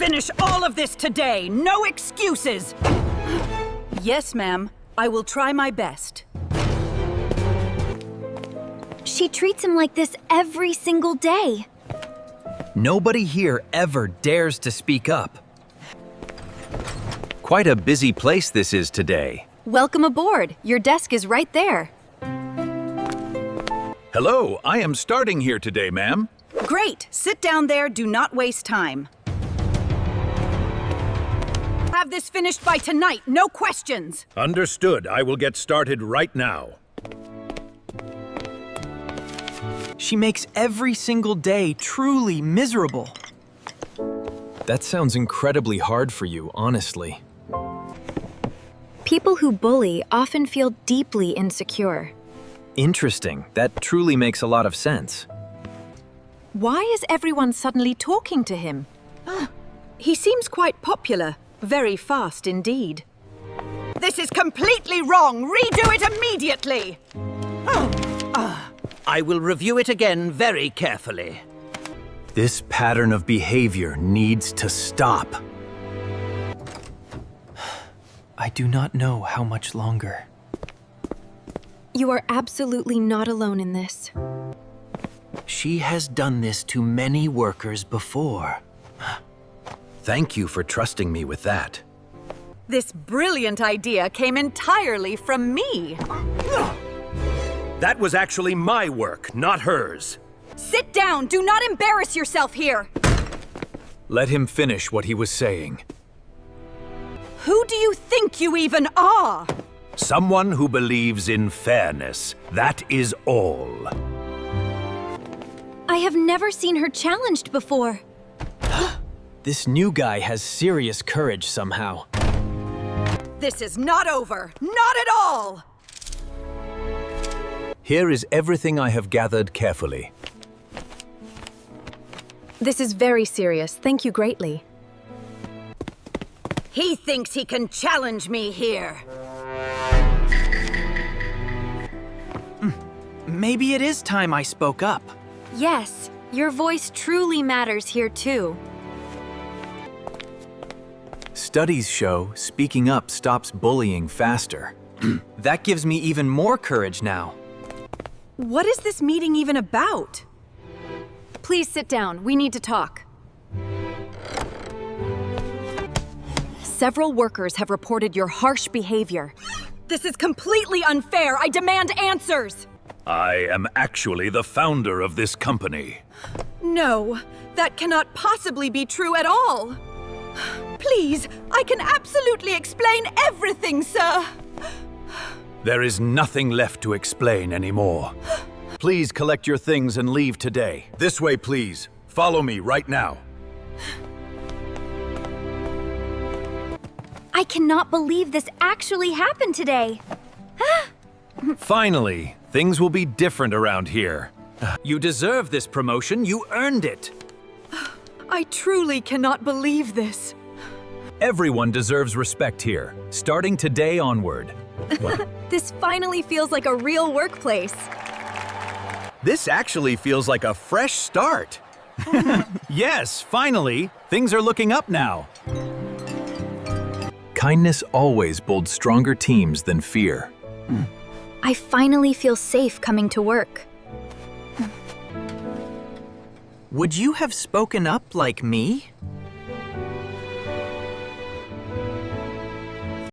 finish all of this today. No excuses. Yes, ma'am. I will try my best. She treats him like this every single day. Nobody here ever dares to speak up. Quite a busy place this is today. Welcome aboard. Your desk is right there. Hello, I am starting here today, ma'am. Great. Sit down there. Do not waste time. Have this finished by tonight. No questions. Understood. I will get started right now. She makes every single day truly miserable. That sounds incredibly hard for you, honestly. People who bully often feel deeply insecure. Interesting. That truly makes a lot of sense. Why is everyone suddenly talking to him? He seems quite popular. Very fast indeed. This is completely wrong. Redo it immediately. I will review it again very carefully. This pattern of behavior needs to stop. I do not know how much longer. You are absolutely not alone in this. She has done this to many workers before. Thank you for trusting me with that. This brilliant idea came entirely from me. That was actually my work, not hers. Sit down. Do not embarrass yourself here. Let him finish what he was saying. Who do you think you even are? Someone who believes in fairness. That is all. I have never seen her challenged before. This new guy has serious courage somehow. This is not over. Not at all. Here is everything I have gathered carefully. This is very serious. Thank you greatly. He thinks he can challenge me here. Maybe it is time I spoke up. Yes, your voice truly matters here too. Studies show speaking up stops bullying faster. That gives me even more courage now. What is this meeting even about? Please sit down. We need to talk. Several workers have reported your harsh behavior. This is completely unfair. I demand answers. I am actually the founder of this company. No, that cannot possibly be true at all. Please, I can absolutely explain everything, sir. There is nothing left to explain anymore. Please collect your things and leave today. This way, please. Follow me right now. I cannot believe this actually happened today. Finally, things will be different around here. You deserve this promotion. You earned it. I truly cannot believe this. Everyone deserves respect here, starting today onward. This finally feels like a real workplace. This actually feels like a fresh start. Yes, finally, things are looking up now. Kindness always builds stronger teams than fear. I finally feel safe coming to work. Would you have spoken up like me?